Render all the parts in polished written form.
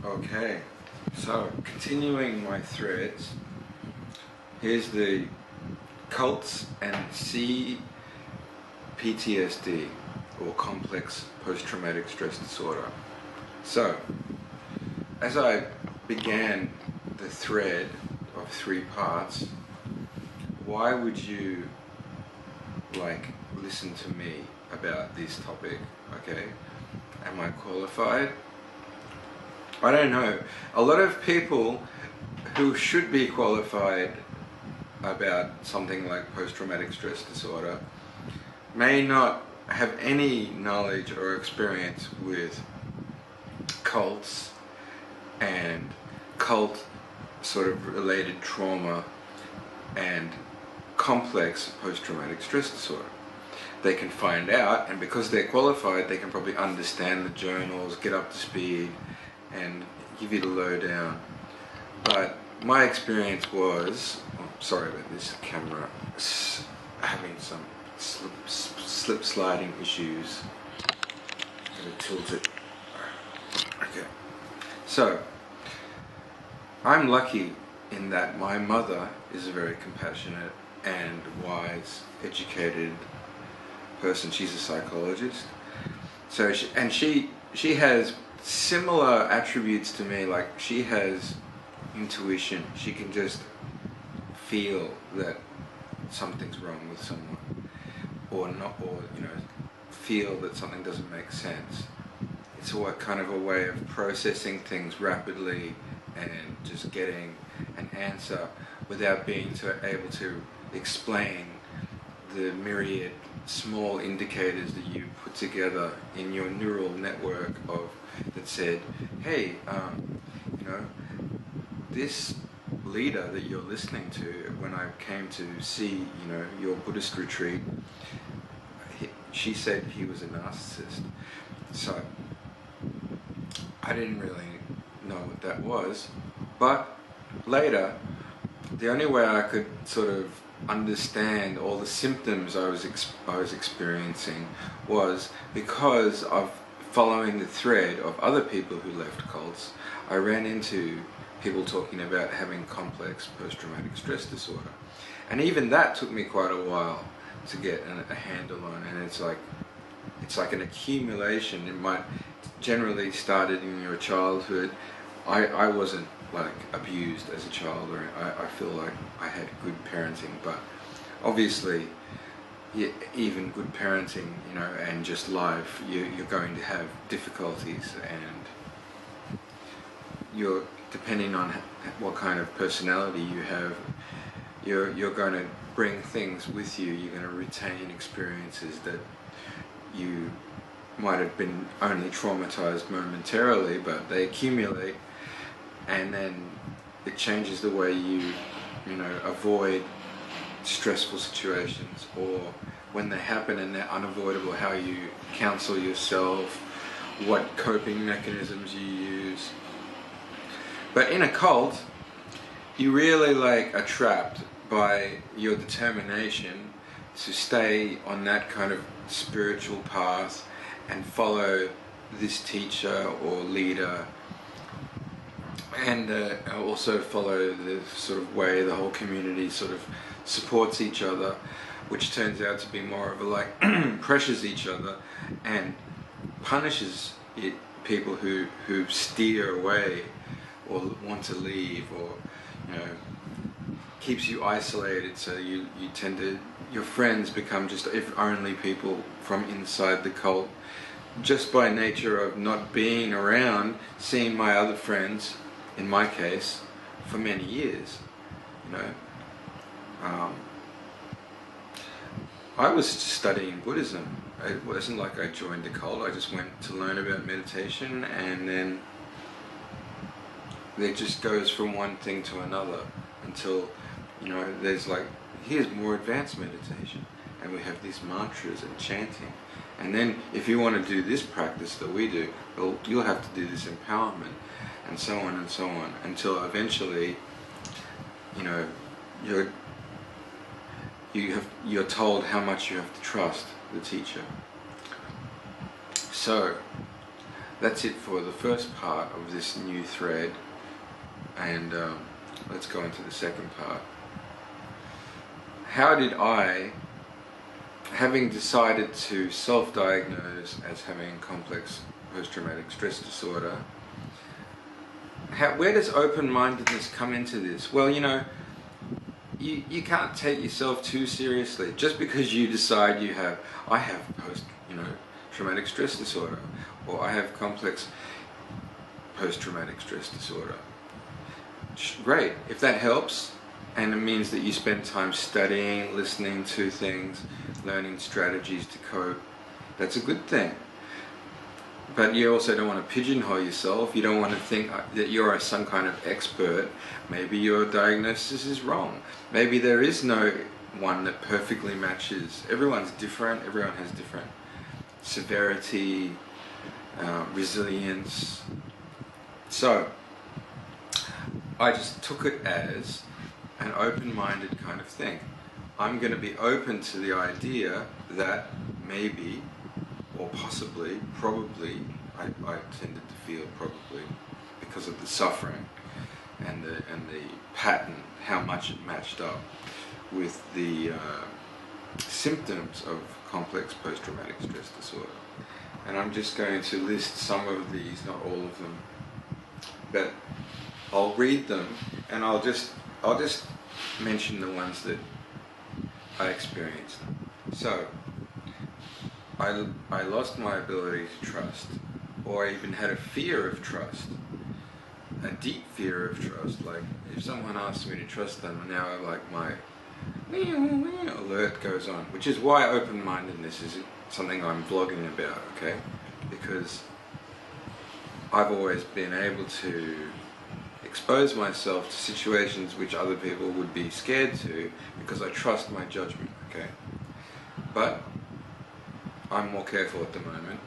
Okay, so continuing my threads, here's the cults and CPTSD, or complex post-traumatic stress disorder. So, as I began the thread of 3 parts, why would you listen to me about this topic? Okay, am I qualified? I don't know. A lot of people who should be qualified about something like post-traumatic stress disorder may not have any knowledge or experience with cults and cult sort of related trauma and complex post-traumatic stress disorder. They can find out, and because they're qualified, they can probably understand the journals, get up to speed, and give you the lowdown. But my experience was, sorry about this camera, having some slip sliding issues. I'm going to tilt it. Okay. So, I'm lucky in that my mother is a very compassionate and wise, educated person. She's a psychologist. So she has similar attributes to me. Like, she has intuition. She can just feel that something's wrong with someone, or not, or feel that something doesn't make sense. It's a kind of a way of processing things rapidly and just getting an answer without being able to explain the myriad small indicators that you put together in your neural network that said, hey, this leader that you're listening to, when I came to see, your Buddhist retreat, she said he was a narcissist. So I didn't really know what that was, but later, the only way I could sort of understand all the symptoms I was experiencing was because of following the thread of other people who left cults. I ran into people talking about having complex post-traumatic stress disorder, and even that took me quite a while to get a handle on. And it's like an accumulation. It might generally started in your childhood. I wasn't abused as a child, or I feel like I had good parenting, but obviously, even good parenting, and just life, you're going to have difficulties, and you're, depending on what kind of personality you have, you're going to bring things with you. You're going to retain experiences that you might have been only traumatized momentarily, but they accumulate, and then it changes the way you avoid stressful situations, or when they happen and they're unavoidable, how you counsel yourself, what coping mechanisms you use. But in a cult, you really are trapped by your determination to stay on that kind of spiritual path and follow this teacher or leader, and also follow the sort of way the whole community sort of supports each other, which turns out to be more of a pressures each other and punishes people who steer away or want to leave, or keeps you isolated. So you tend to, your friends become just if only people from inside the cult, just by nature of not being around, seeing my other friends, in my case, for many years. I was studying Buddhism. It wasn't like I joined the cult. I just went to learn about meditation, and then it just goes from one thing to another until there's here's more advanced meditation, and we have these mantras and chanting, and then if you want to do this practice that we do, well, you'll have to do this empowerment, and so on and so on, until eventually you're told how much you have to trust the teacher. So that's it for the first part of this new thread, and let's go into the second part. How did I, having decided to self-diagnose as having complex post-traumatic stress disorder, where does open-mindedness come into this? Well, you know, you can't take yourself too seriously. Just because you decide I have traumatic stress disorder, or I have complex post-traumatic stress disorder. Great, if that helps, and it means that you spend time studying, listening to things, learning strategies to cope, that's a good thing. But you also don't want to pigeonhole yourself. You don't want to think that you're some kind of expert. Maybe your diagnosis is wrong. Maybe there is no one that perfectly matches. Everyone's different. Everyone has different severity, resilience. So I just took it as an open-minded kind of thing. I'm going to be open to the idea that maybe, or possibly, probably, I tended to feel probably, because of the suffering and the pattern, how much it matched up with the symptoms of complex post-traumatic stress disorder. And I'm just going to list some of these, not all of them, but I'll read them, and I'll just mention the ones that I experienced. So, I lost my ability to trust, or I even had a fear of trust, a deep fear of trust. Like, if someone asks me to trust them, now like my alert goes on, which is why open-mindedness is something I'm vlogging about, okay? Because I've always been able to expose myself to situations which other people would be scared to, because I trust my judgment, okay? But I'm more careful at the moment,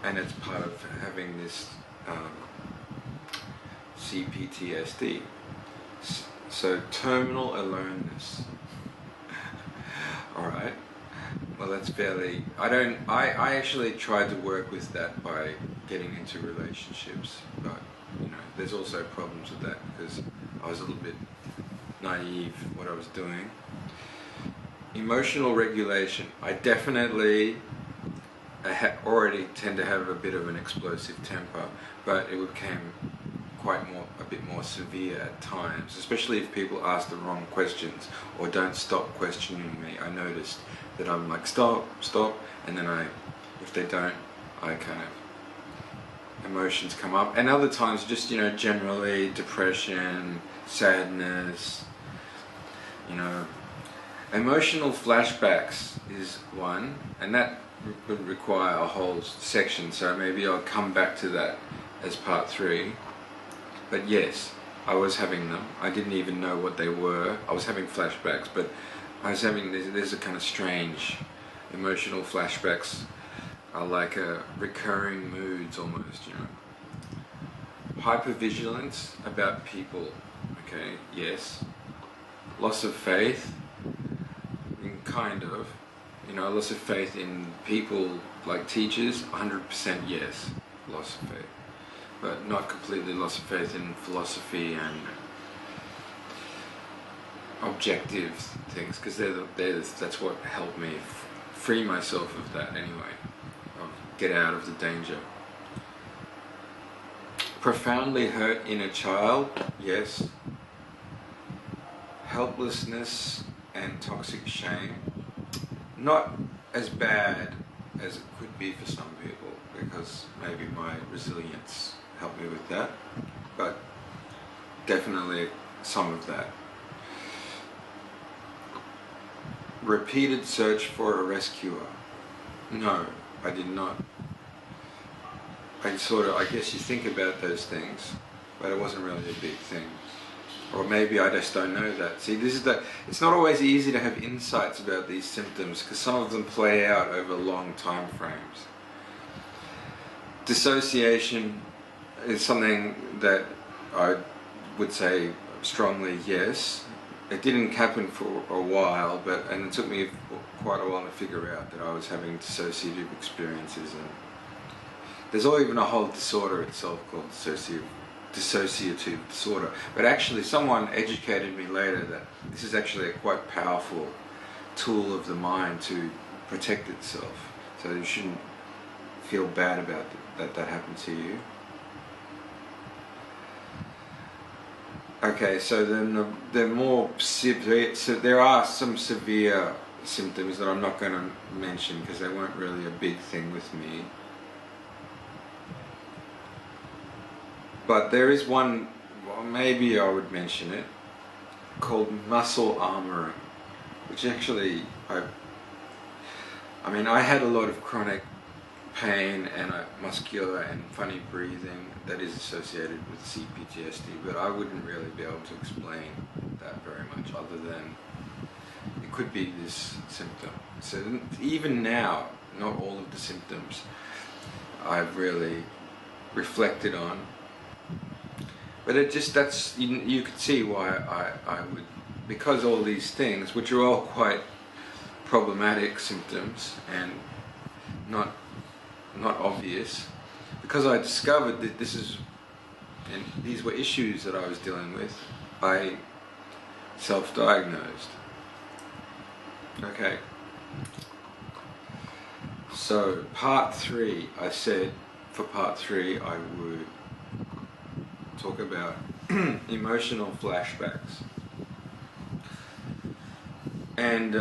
and it's part of having this CPTSD. So terminal aloneness. Alright, well that's fairly, I actually tried to work with that by getting into relationships, but you know, there's also problems with that because I was a little bit naive what I was doing. Emotional regulation. I definitely already tend to have a bit of an explosive temper, but it became a bit more severe at times, especially if people ask the wrong questions or don't stop questioning me. I noticed that I'm like, stop, and then if they don't, I kind of, emotions come up. And other times just, you know, generally depression, sadness, you know. Emotional flashbacks is one, and that would require a whole section, so maybe I'll come back to that as part 3. But yes, I was having them. I didn't even know what they were. I was having flashbacks, but I was having, there's a kind of strange emotional flashbacks are like recurring moods almost, you know. Hypervigilance about people, okay, yes. Loss of faith, kind of, you know, loss of faith in people like teachers, 100% yes, loss of faith. But not completely loss of faith in philosophy and objective things, because that's what helped me free myself of that anyway, get out of the danger. Profoundly hurt inner child, yes. Helplessness and toxic shame, not as bad as it could be for some people, because maybe my resilience helped me with that, but definitely some of that. Repeated search for a rescuer. No, I did not. I guess you think about those things, but it wasn't really a big thing. Or maybe I just don't know that. See, it's not always easy to have insights about these symptoms, because some of them play out over long time frames. Dissociation is something that I would say strongly yes. It didn't happen for a while, and it took me quite a while to figure out that I was having dissociative experiences, and There's even a whole disorder itself called dissociative disorder. But actually someone educated me later that this is actually a quite powerful tool of the mind to protect itself. So you shouldn't feel bad about that happened to you. Okay, so then the more severe, so there are some severe symptoms that I'm not going to mention because they weren't really a big thing with me. But there is one, well, maybe I would mention it, called muscle armoring, which actually, I mean, I had a lot of chronic pain and muscular and funny breathing that is associated with CPTSD, but I wouldn't really be able to explain that very much other than it could be this symptom. So even now, not all of the symptoms I've really reflected on, but it just, that's, you could see why I would, because all these things, which are all quite problematic symptoms and not obvious, because I discovered that these were issues that I was dealing with, I self-diagnosed. Okay. So part 3, I said for part 3 I would talk about emotional flashbacks. And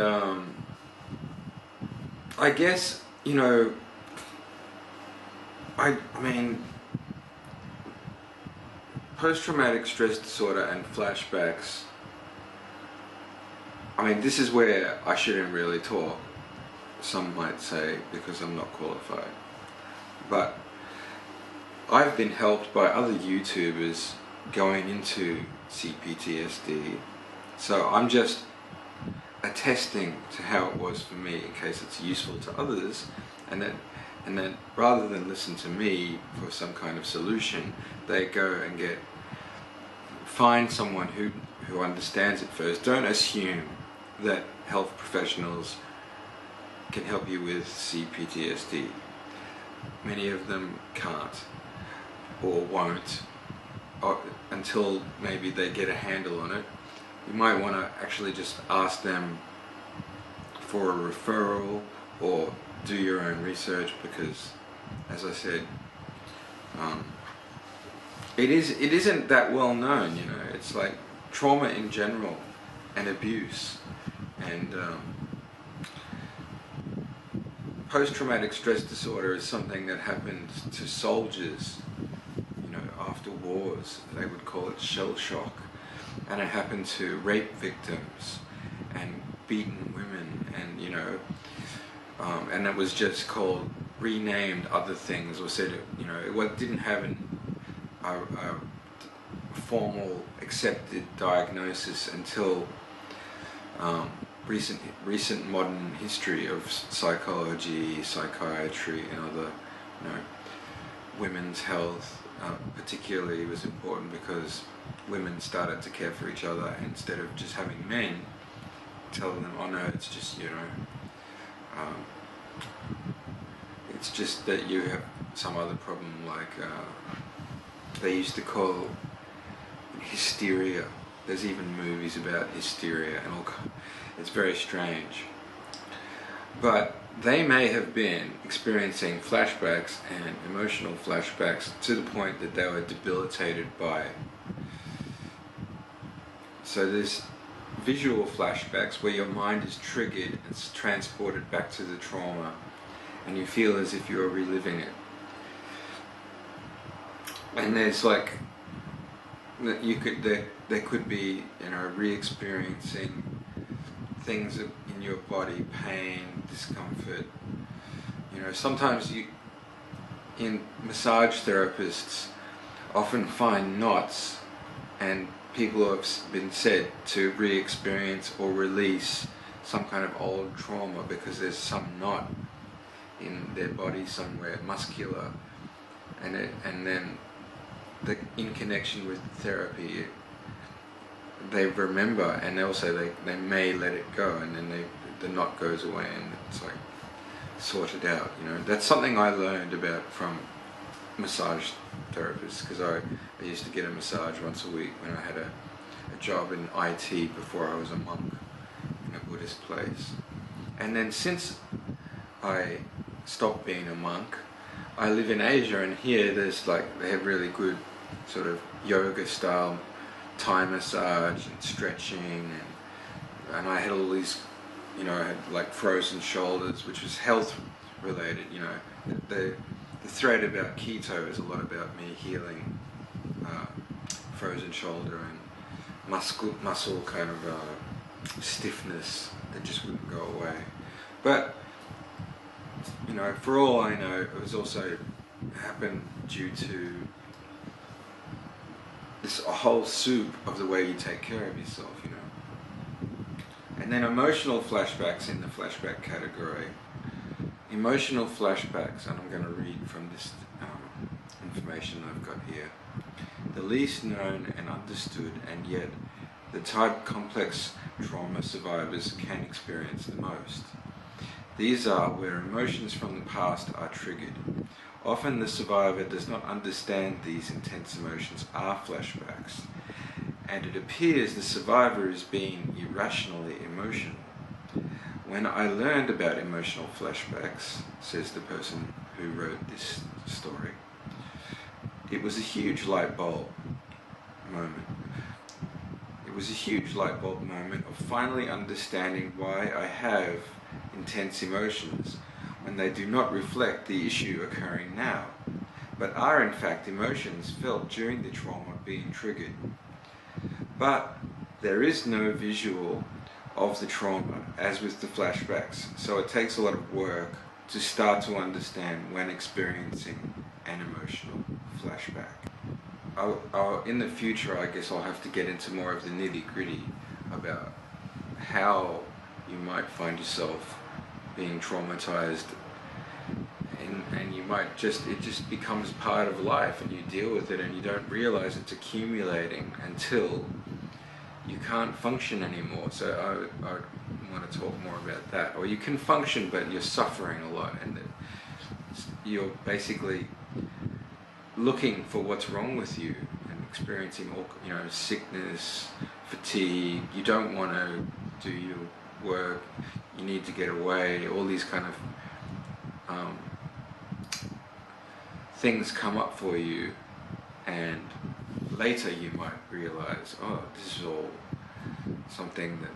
I guess, you know, I mean, post-traumatic stress disorder and flashbacks, I mean, this is where I shouldn't really talk, some might say, because I'm not qualified. But I've been helped by other YouTubers going into CPTSD, so I'm just attesting to how it was for me in case it's useful to others, and then rather than listen to me for some kind of solution, they go and find someone who understands it first. Don't assume that health professionals can help you with CPTSD. Many of them can't or won't until maybe they get a handle on it. You might want to actually just ask them for a referral or do your own research, because, as I said, it isn't that well known. You know, it's like trauma in general and abuse and post-traumatic stress disorder is something that happened to soldiers, you know, after wars. They would call it shell shock, and it happened to rape victims and beaten women, and you know. And it was just called, renamed other things, or said, you know, it didn't have a formal accepted diagnosis until recent modern history of psychology, psychiatry, and other, you know, women's health particularly was important because women started to care for each other instead of just having men tell them, oh no, it's just, you know, it's just that you have some other problem, like they used to call hysteria. There's even movies about hysteria and all. It's very strange. But they may have been experiencing flashbacks and emotional flashbacks to the point that they were debilitated by it. So there's visual flashbacks where your mind is triggered and it's transported back to the trauma and you feel as if you're reliving it. And there's like, there could be, you know, re-experiencing things in your body, pain, discomfort. You know, sometimes massage therapists often find knots, and people have been said to re-experience or release some kind of old trauma because there's some knot in their body somewhere, muscular, and then in connection with therapy, they remember, and also they may let it go, and then the knot goes away, and it's like sorted out. You know, that's something I learned about from massage therapist, because I used to get a massage once a week when I had a job in IT before I was a monk in a Buddhist place. And then since I stopped being a monk, I live in Asia, and here there's like, they have really good sort of yoga style Thai massage and stretching, and I had all these, you know, I had like frozen shoulders, which was health related, you know. The thread about keto is a lot about me healing frozen shoulder and muscle kind of stiffness that just wouldn't go away. But, you know, for all I know, it was also happened due to this whole soup of the way you take care of yourself, you know. And then emotional flashbacks in the flashback category. Emotional flashbacks, and I'm going to read from this information I've got here. The least known and understood, and yet the type complex trauma survivors can experience the most. These are where emotions from the past are triggered. Often the survivor does not understand these intense emotions are flashbacks, and it appears the survivor is being irrationally emotional. When I learned about emotional flashbacks, says the person who wrote this story, it was a huge light bulb moment. It was a huge light bulb moment of finally understanding why I have intense emotions when they do not reflect the issue occurring now, but are in fact emotions felt during the trauma being triggered. But there is no visual of the trauma, as with the flashbacks, so it takes a lot of work to start to understand when experiencing an emotional flashback. In the future, I guess I'll have to get into more of the nitty-gritty about how you might find yourself being traumatized, and you might it just becomes part of life, and you deal with it and you don't realize it's accumulating until you can't function anymore. So I want to talk more about that. Or you can function, but you're suffering a lot, and you're basically looking for what's wrong with you and experiencing all, you know, sickness, fatigue. You don't want to do your work. You need to get away. All these kind of things come up for you, and later you might realize, oh, this is all something that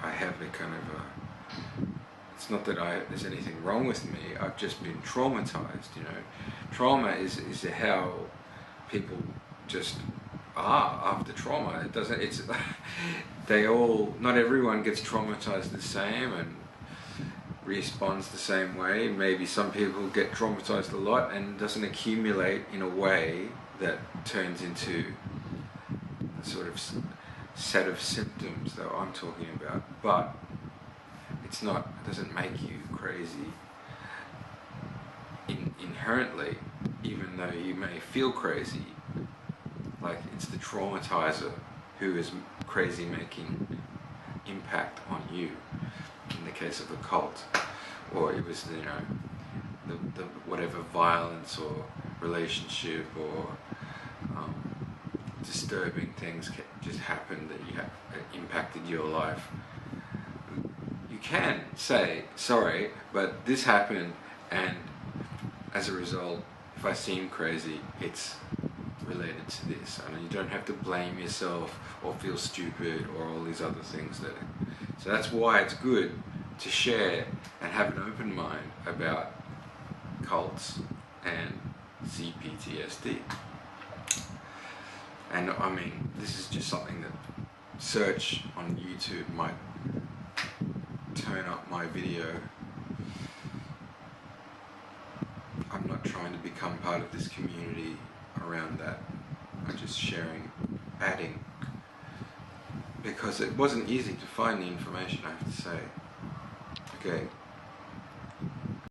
I have a kind of a, it's not that there's anything wrong with me, I've just been traumatized, you know. Trauma is how people just are after trauma. It doesn't, it's, not everyone gets traumatized the same and responds the same way. Maybe some people get traumatized a lot and doesn't accumulate in a way that turns into the sort of set of symptoms that I'm talking about. But it doesn't make you crazy inherently, even though you may feel crazy. Like, it's the traumatizer who is crazy making impact on you, in the case of a cult, or it was, you know, the whatever violence or relationship or disturbing things just happened that impacted your life. You can say, sorry, but this happened, and as a result, if I seem crazy, it's related to this. And you don't have to blame yourself or feel stupid or all these other things. So that's why it's good to share and have an open mind about cults and CPTSD. And I mean, this is just something that search on YouTube might turn up my video. I'm not trying to become part of this community around that. I'm just sharing, adding, because it wasn't easy to find the information, I have to say. Okay,